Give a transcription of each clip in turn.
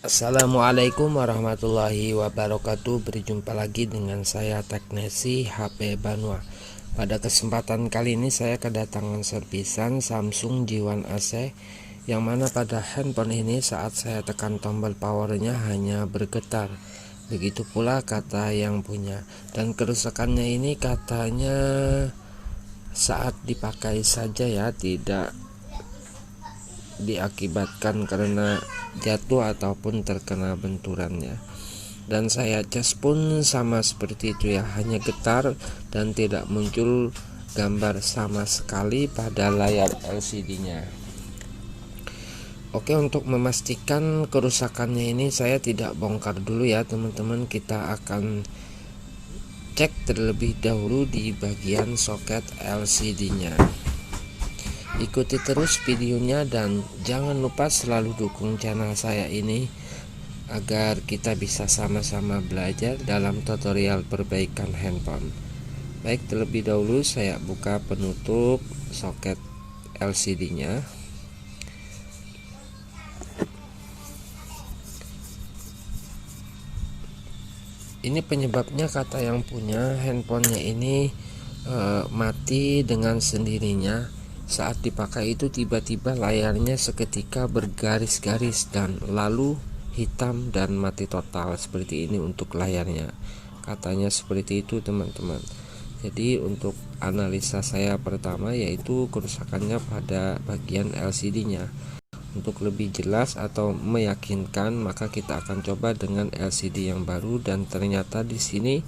Assalamualaikum warahmatullahi wabarakatuh. Berjumpa lagi dengan saya Teknesi HP Banua. Pada kesempatan kali ini saya kedatangan servisan Samsung J1 AC, yang mana pada handphone ini saat saya tekan tombol powernya hanya bergetar. Begitu pula kata yang punya. Dan kerusakannya ini katanya saat dipakai saja ya, tidak diakibatkan karena jatuh ataupun terkena benturannya. Dan saya cas pun sama seperti itu ya, hanya getar dan tidak muncul gambar sama sekali pada layar LCD-nya. Oke, untuk memastikan kerusakannya ini saya tidak bongkar dulu ya teman-teman. Kita akan cek terlebih dahulu di bagian soket LCD-nya. Ikuti terus videonya dan jangan lupa selalu dukung channel saya ini agar kita bisa sama-sama belajar dalam tutorial perbaikan handphone. Baik, terlebih dahulu saya buka penutup soket LCD-nya. Ini penyebabnya kata yang punya handphonenya ini mati dengan sendirinya. Saat dipakai itu tiba-tiba layarnya seketika bergaris-garis dan lalu hitam dan mati total seperti ini untuk layarnya. Katanya seperti itu teman-teman. Jadi untuk analisa saya pertama yaitu kerusakannya pada bagian LCD-nya. Untuk lebih jelas atau meyakinkan maka kita akan coba dengan LCD yang baru, dan ternyata di sini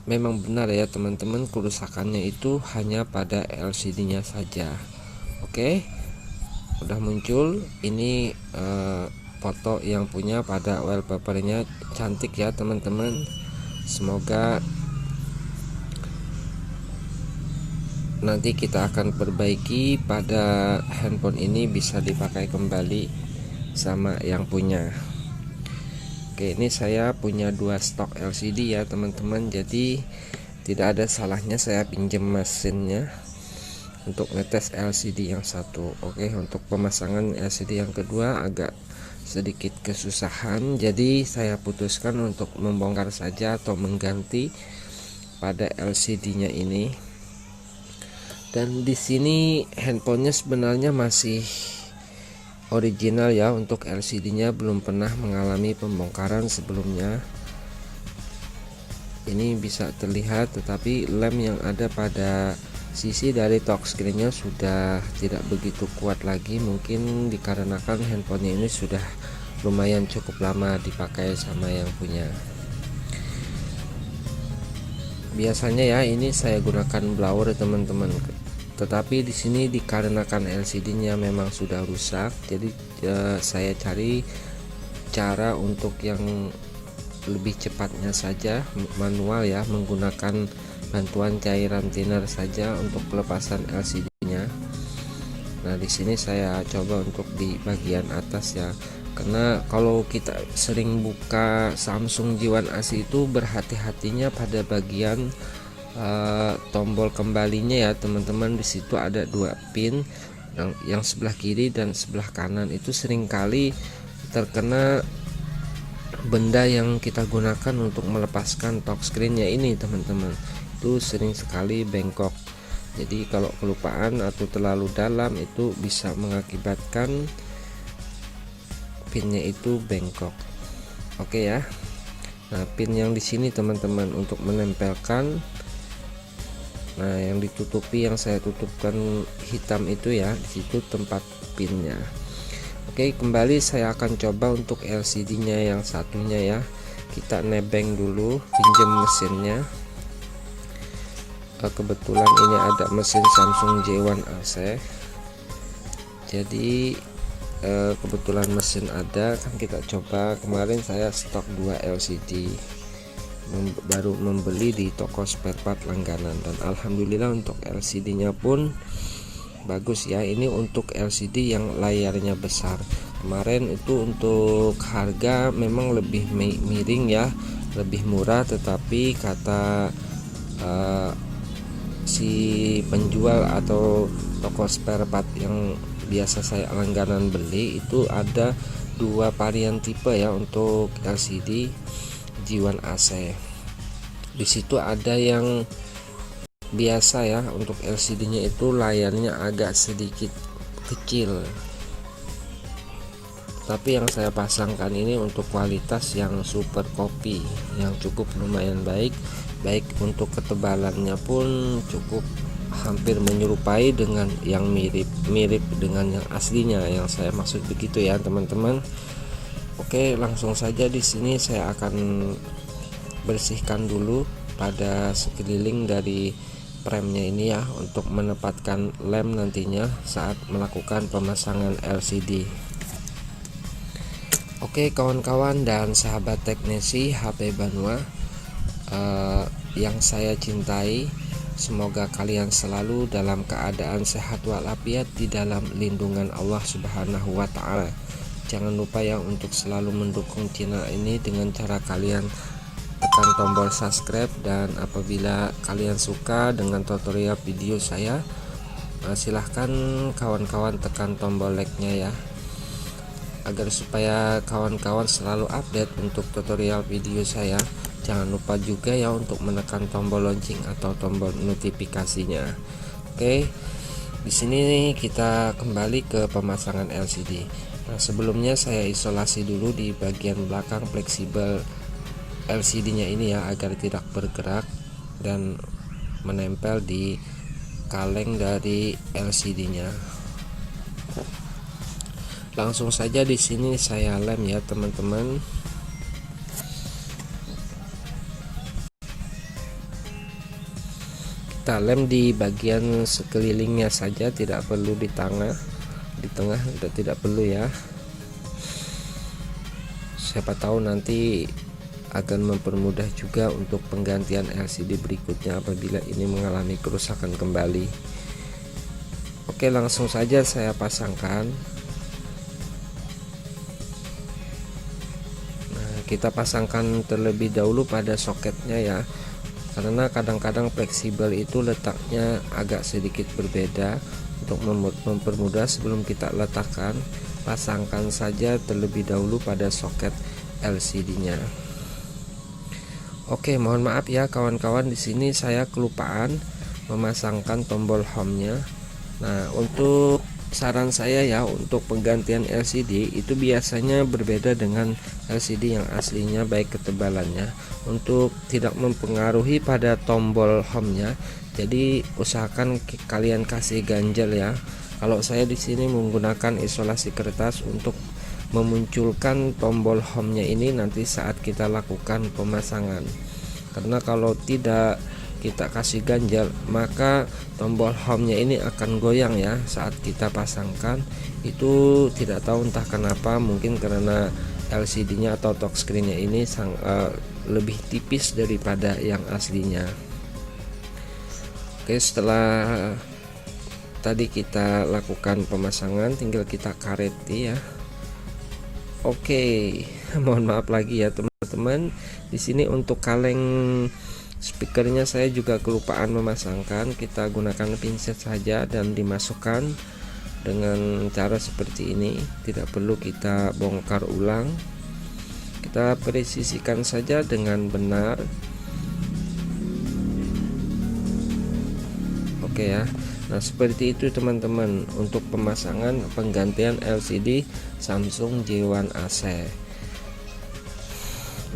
memang benar ya teman-teman, kerusakannya itu hanya pada LCD-nya saja. Oke, udah muncul ini foto yang punya pada wallpapernya, cantik ya teman-teman. Semoga nanti kita akan perbaiki pada handphone ini bisa dipakai kembali sama yang punya. Oke, ini saya punya dua stok LCD ya teman-teman, jadi tidak ada salahnya saya pinjam mesinnya untuk ngetes LCD yang satu. Oke, untuk pemasangan LCD yang kedua agak sedikit kesusahan, jadi saya putuskan untuk membongkar saja atau mengganti pada LCD-nya ini. Dan di sini handphonenya sebenarnya masih original ya, untuk LCD-nya belum pernah mengalami pembongkaran sebelumnya. Ini bisa terlihat, tetapi lem yang ada pada sisi dari touchscreen-nya sudah tidak begitu kuat lagi, mungkin dikarenakan handphonenya ini sudah lumayan cukup lama dipakai sama yang punya. Biasanya ya ini saya gunakan blower teman-teman, tetapi di sini dikarenakan LCD-nya memang sudah rusak, jadi saya cari cara untuk yang lebih cepatnya saja, manual ya, menggunakan bantuan cairan thinner saja untuk pelepasan LCD-nya. Nah, di sini saya coba untuk di bagian atas ya, karena kalau kita sering buka Samsung J1 AC itu berhati-hatinya pada bagian tombol kembalinya ya teman-teman. Di situ ada dua pin, yang sebelah kiri dan sebelah kanan itu seringkali terkena benda yang kita gunakan untuk melepaskan touchscreen-nya ini teman-teman, itu sering sekali bengkok. Jadi kalau kelupaan atau terlalu dalam itu bisa mengakibatkan pinnya itu bengkok. Oke ya. Nah, pin yang di sini teman-teman untuk menempelkan, nah yang ditutupi, yang saya tutupkan hitam itu ya, di situ tempat pinnya. Oke, kembali saya akan coba untuk LCD-nya yang satunya ya. Kita nebeng dulu, pinjam mesinnya. Kebetulan ini ada mesin Samsung J1 AC. Jadi kebetulan mesin ada, kan kita coba. Kemarin saya stok 2 LCD, baru membeli di toko spare part langganan, dan alhamdulillah untuk LCD-nya pun bagus ya. Ini untuk LCD yang layarnya besar. Kemarin itu untuk harga memang lebih miring ya, lebih murah, tetapi kata si penjual atau toko spare part yang biasa saya langganan beli itu ada dua varian tipe ya untuk LCD G1 AC. Di situ ada yang biasa ya, untuk LCD-nya itu layarnya agak sedikit kecil. Tapi yang saya pasangkan ini untuk kualitas yang super copy, yang cukup lumayan baik untuk ketebalannya pun cukup hampir menyerupai dengan yang mirip dengan yang aslinya, yang saya maksud begitu ya teman-teman. Oke, langsung saja di sini saya akan bersihkan dulu pada sekeliling dari premnya ini ya, untuk menempatkan lem nantinya saat melakukan pemasangan LCD. Oke kawan-kawan dan sahabat teknisi HP Banua yang saya cintai, semoga kalian selalu dalam keadaan sehat walafiat di dalam lindungan Allah Subhanahu wa Ta'ala. Jangan lupa ya untuk selalu mendukung channel ini dengan cara kalian tekan tombol subscribe, dan apabila kalian suka dengan tutorial video saya, silahkan kawan-kawan tekan tombol like-nya ya, agar supaya kawan-kawan selalu update untuk tutorial video saya. Jangan lupa juga ya untuk menekan tombol lonceng atau tombol notifikasinya. Oke, di sini kita kembali ke pemasangan LCD. Nah, sebelumnya saya isolasi dulu di bagian belakang fleksibel LCD-nya ini ya, agar tidak bergerak dan menempel di kaleng dari LCD-nya. Langsung saja di sini saya lem ya teman-teman. Kita lem di bagian sekelilingnya saja, tidak perlu di tengah tidak perlu ya. Siapa tahu nanti akan mempermudah juga untuk penggantian LCD berikutnya apabila ini mengalami kerusakan kembali. Oke, langsung saja saya pasangkan. Nah, kita pasangkan terlebih dahulu pada soketnya ya, karena kadang-kadang fleksibel itu letaknya agak sedikit berbeda. Untuk mempermudah, sebelum kita letakkan, pasangkan saja terlebih dahulu pada soket LCD-nya. Oke, mohon maaf ya kawan-kawan, di sini saya kelupaan memasangkan tombol home-nya. Nah, untuk saran saya ya, untuk penggantian LCD itu biasanya berbeda dengan LCD yang aslinya, baik ketebalannya, untuk tidak mempengaruhi pada tombol home-nya. Jadi usahakan kalian kasih ganjel ya. Kalau saya di sini menggunakan isolasi kertas untuk memunculkan tombol home-nya ini nanti saat kita lakukan pemasangan. Karena kalau tidak kita kasih ganjel, maka tombol home-nya ini akan goyang ya saat kita pasangkan. Itu tidak tahu entah kenapa, mungkin karena LCD-nya atau touchscreen-nya ini lebih tipis daripada yang aslinya. Oke, setelah tadi kita lakukan pemasangan, tinggal kita kareti ya. Oke, mohon maaf lagi ya teman-teman. Di sini untuk kaleng speakernya saya juga kelupaan memasangkan. Kita gunakan pinset saja dan dimasukkan dengan cara seperti ini. Tidak perlu kita bongkar ulang. Kita presisikan saja dengan benar. Oke ya. Nah, seperti itu teman-teman untuk pemasangan penggantian LCD Samsung J1 AC.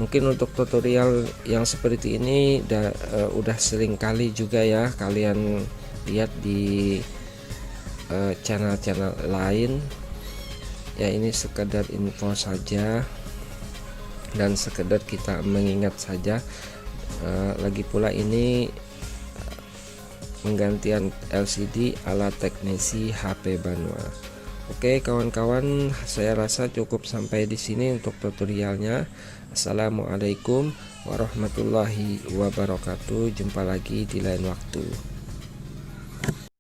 Mungkin untuk tutorial yang seperti ini udah sering kali juga ya kalian lihat di channel-channel lain. Ya, ini sekedar info saja dan sekedar kita mengingat saja. Lagi pula ini penggantian LCD ala teknisi HP Banua. Oke kawan-kawan, saya rasa cukup sampai di sini untuk tutorialnya. Assalamualaikum warahmatullahi wabarakatuh. Jumpa lagi di lain waktu.